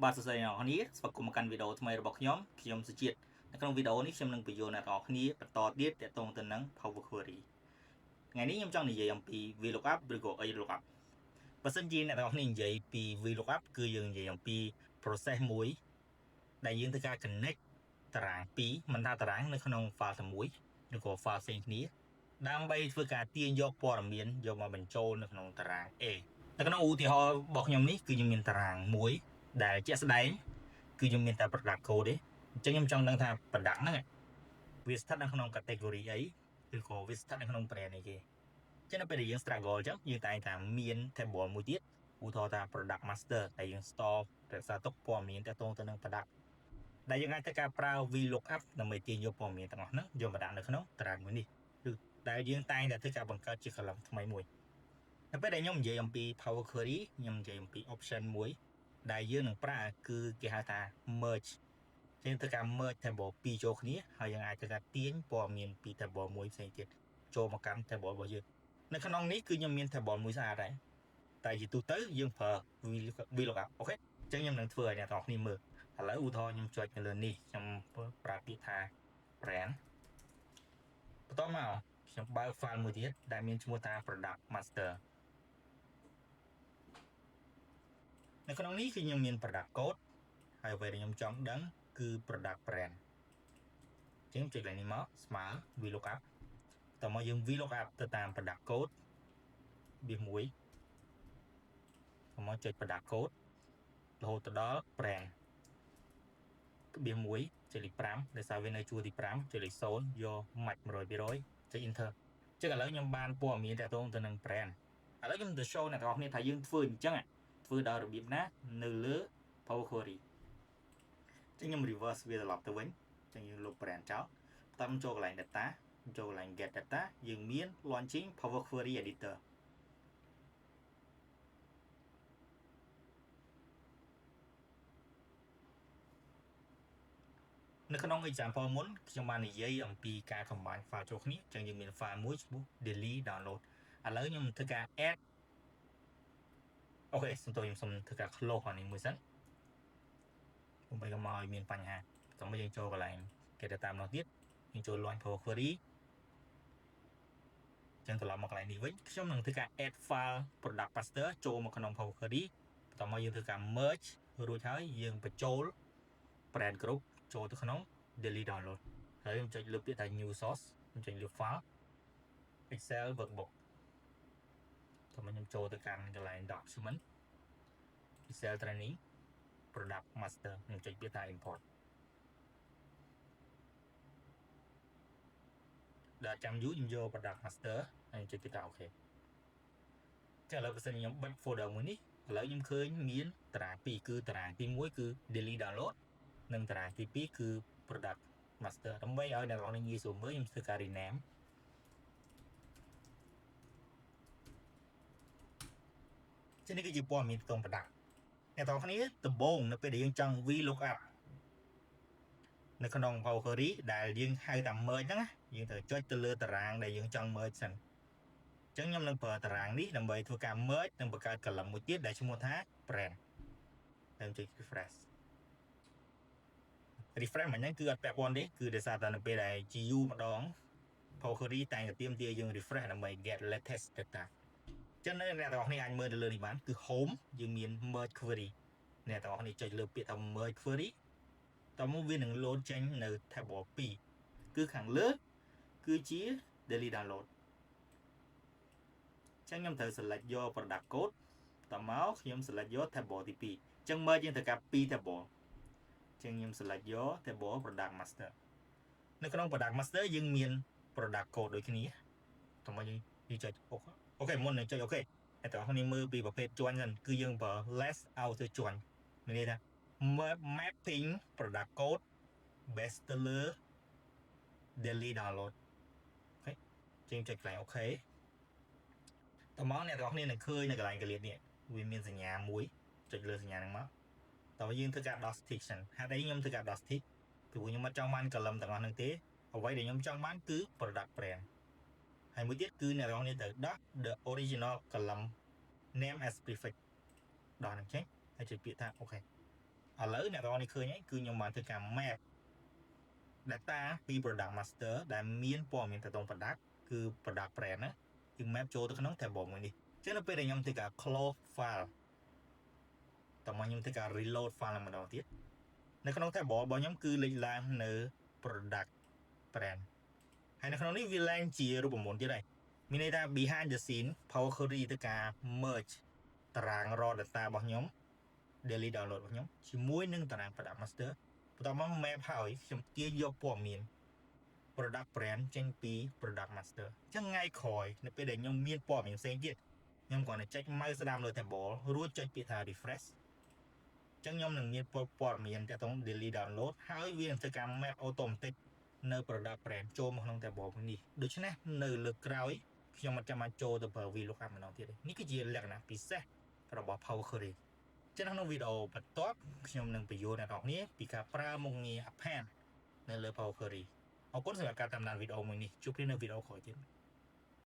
បាទសួស្តីអ្នកនរគ្នាស្វាគមន៍មកកាន់វីដេអូថ្មីរបស់ខ្ញុំសុជាតិនៅក្នុងវីដេអូនេះខ្ញុំនឹងបញ្យល់អ្នកនរគ្នាបន្តទៀតទាក់ទងទៅនឹង Power Query ថ្ងៃនេះខ្ញុំចង់និយាយអំពី VLOOKUP ឬក៏ ALOOKUP បើសិនជាអ្នកនរគ្នានិយាយពី VLOOKUP គឺយើងនិយាយអំពី process មួយដែលយើងធ្វើការ connect តារាងពីរមិនថាតារាងនៅក្នុង file តែមួយឬក៏ file ផ្សេងគ្នាដើម្បីធ្វើការទាញយកព័ត៌មានយកមកបញ្ចូលនៅក្នុងតារាង A នៅក្នុងឧទាហរណ៍របស់ខ្ញុំនេះគឺខ្ញុំមានតារាងមួយដែលជាក់ស្ដែងគឺខ្ញុំមានតែ product code ទេអញ្ចឹងខ្ញុំចង់ដឹងថា product ហ្នឹងវាស្ថិតនៅក្នុង category អីឬក៏វាស្ថិតនៅក្នុង brand អីគេអញ្ចឹងនៅពេលដែលយើង struggle អញ្ចឹងយើងតែងតែមាន table មួយទៀតឧទាហរណ៍ថា product master ដែលយើង store រក្សាទុកព័ត៌មានទាក់ទងទៅនឹង product ដែលយើងអាចធ្វើការប្រើ VLOOKUP ដើម្បីទាញយកព័ត៌មានទាំងអស់ហ្នឹងយកមកដាក់នៅក្នុងតារាងមួយនេះគឺដែលយើងតែងតែធ្វើការបង្កើតជា column ថ្មីមួយនៅពេលដែលខ្ញុំនិយាយអំពី Power Query ខ្ញុំនិយាយអំពី option មួយដែលយើងនឹងប្រើគឺគេហៅថា merge យើងធ្វើការ merge table ពីរចូលគ្នាហើយយើងអាចធ្វើការទាញព័ត៌មានពី table មួយផ្សេងទៀតចូលមកកាន់ table របស់យើងនៅក្នុងនេះគឺខ្ញុំមាន table មួយស្អាតដែរតែជាទូទៅយើងប្រើ VLOOKUP អូខេអញ្ចឹងខ្ញុំនឹងធ្វើឲ្យអ្នកនរគ្នាមើលឥឡូវឧទាហរណ៍ខ្ញុំចុចនៅលើនេះខ្ញុំប្រើពាក្យថា brand បន្ទាប់មកខ្ញុំបើក file មួយទៀតដែលមានឈ្មោះថា product master នៅក្នុងនេះគឺខ្ញុំមាន product code ហើយអ្វីដែលខ្ញុំចង់ដឹងគឺ product brand អញ្ចឹងចុចឡើងនេះមកស្មើ VLOOKUP តោះមកយើង VLOOKUP ទៅតាម product code វាមួយមកចុច product code រហូតទៅដល់ brand ក្បៀសមួយចុចលេខ5ដោយសារវានៅជួរទី5ចុចលេខ0យក match 100%ចុច enter អញ្ចឹងឥឡូវខ្ញុំបានព័ត៌មានទាក់ទងទៅនឹង brand ឥឡូវខ្ញុំទៅ show អ្នកនរគ្នាថាយើងធ្វើអញ្ចឹងធ្វើដោយរបៀបណានៅលើ Power Query អញ្ចឹងខ្ញុំ reverse វាត្រឡប់ទៅវិញអញ្ចឹងយើងលុប brand ចោលតាមចូលកន្លែង data ចូលកន្លែង get data យើងមាន launching Power Query editor នៅក្នុង example មុនខ្ញុំបាននិយាយអំពីការ combine file ចូលគ្នាអញ្ចឹងយើងមាន file មួយឈ្មោះ daily download ឥឡូវខ្ញុំធ្វើការ add អូខេសំទោសខ្ញុំសុំធ្វើការ close អានេះមួយសិនដើម្បីកុំឲ្យមានបញ្ហាតោះមកយើងចូលកន្លែង get data ម្ដងទៀតយើងចូល launch Power Query ចឹងត្រឡប់មកកន្លែងនេះវិញខ្ញុំនឹងធ្វើការ add file product master ចូលមកក្នុង Power Query បន្ទាប់មកយើងធ្វើការ merge រួចហើយយើងបញ្ចូល brand group ចូលទៅក្នុង daily download ហើយខ្ញុំចុចលើពាក្យថា new source ខ្ញុំចុចលើ file Excel workbook តោះមកខ្ញុំចូលទៅកាន់កន្លែង document Excel training product master ខ្ញុំចុចពាក្យថា import ដល់ចាំយូរខ្ញុំយក product master ហើយចុចពាក្យថា OK ចឹងឥឡូវបើសិនខ្ញុំបិទ folder មួយនេះឥឡូវខ្ញុំឃើញមានតារាង2គឺតារាងទី1គឺ daily download និងតារាងទី2គឺ product master ដើម្បីឲ្យអ្នកនរងាយស្រួលមើលខ្ញុំធ្វើការ rename ចឹងនេះគឺជាព័ត៌មានក្នុង product អ្នកនរគ្នាដំបូងនៅពេលដែលយើងចង់ VLOOKUP នៅក្នុង Power Query ដែលយើងហៅថា merge ហ្នឹងយើងត្រូវចុចទៅលើតារាងដែលយើងចង់ merge សិនអញ្ចឹងខ្ញុំនឹងប្រើតារាងនេះដើម្បីធ្វើការ merge និងបង្កើត column មួយទៀតដែលឈ្មោះថា brand ហើយចុច refresh មិញហ្នឹងគឺអត់ពាក់ព័ន្ធទេគឺដោយសារតែនៅពេលដែល GU ម្ដង Power Query តែងតែទាមទារយើង refresh ដើម្បី get latest data អញ្ចឹងអ្នកទាំងអស់គ្នាអាចមើលទៅលើនេះបានគឺ home យើងមាន merge query អ្នកទាំងអស់គ្នាចុចលើពាក្យថា merge query តោះមកវានឹង load ចេញនៅ table 2គឺខាងលើគឺជា daily download អញ្ចឹងខ្ញុំត្រូវ select យក product code តមកខ្ញុំ select យក table ទី2អញ្ចឹង merge យើងត្រូវការ2 table អញ្ចឹងខ្ញុំ select យក table product master នៅក្នុង product master យើងមាន product code ដូចគ្នាតមកយើងចុចអូខេមុននឹងចុចអូខេអ្នកទាំងអស់គ្នាមើលពីប្រភេទជាន់សិនគឺយើងប្រើ less auto ជាន់មានន័យថា mapping product code based ទៅលើ daily download អូខេជាងចុចកន្លែងអូខេតមកអ្នកទាំងអស់គ្នានឹងឃើញនៅកន្លែងកលៀតនេះវាមានសញ្ញាមួយចុចលើសញ្ញាហ្នឹងមកតើយើងធ្វើការ dot stick សិនហេតុអីខ្ញុំធ្វើការ dot stick ព្រោះខ្ញុំអត់ចង់បាន column ទាំងអស់ហ្នឹងទេអ្វីដែលខ្ញុំចង់បានគឺ product brand ហើយមួយទៀតគឺអ្នកនរគ្នាត្រូវ dot the original column name as prefix ដល់ហ្នឹងចេញហើយចុចពាក្យថាអូខេ ឥឡូវអ្នកទាំងអស់នេះឃើញហើយគឺខ្ញុំបានធ្វើការ map data ពី product master ដែលមានព័ត៌មានទៅក្នុង product គឺ product brand ណាគឺ map ចូលទៅក្នុង table មួយនេះអញ្ចឹងនៅពេលដែលខ្ញុំធ្វើការ close file តោះមកខ្ញុំធ្វើការ reload file ម្ដងទៀតនៅក្នុង table របស់ខ្ញុំគឺលេខឡើងនៅ product brand ហើយនៅក្នុងនេះវាឡើងជារូបមន្តទៀតហើយមានន័យថា behind the scene Power Query ធ្វើការ merge តារាង raw data របស់ខ្ញុំ daily download របស់ខ្ញុំជាមួយនឹងតារាង product master បន្ទាប់មក map ហើយខ្ញុំទាញយកព័ត៌មាន product brand ចេញពី product master អញ្ចឹងថ្ងៃក្រោយនៅពេលដែលខ្ញុំមានព័ត៌មានផ្សេងទៀតខ្ញុំគ្រាន់តែចុច mouse ស្ដាំលើ table រួចចុចពាក្យថា refresh អញ្ចឹងខ្ញុំនឹងមានព័ត៌មានទាក់ទង daily download ហើយវានឹងធ្វើការ map automatic នៅ product brand ចូលមកក្នុង table នេះដូច្នេះនៅលើក្រោយខ្ញុំមិនចាំបាច់ចូលទៅប្រើ VLOOKUP ម្ដងទៀតទេនេះគឺជាលក្ខណៈពិសេសរបស់ Power Query ចឹងក្នុងវីដេអូបន្ទាប់ខ្ញុំនឹងបញ្យល់អ្នកនរគ្នាពីការប្រើមុខងារ append នៅលើ Power Query អរគុណសម្រាប់ការតាមដានវីដេអូមួយនេះជួបគ្នានៅវីដេអូក្រោយទៀត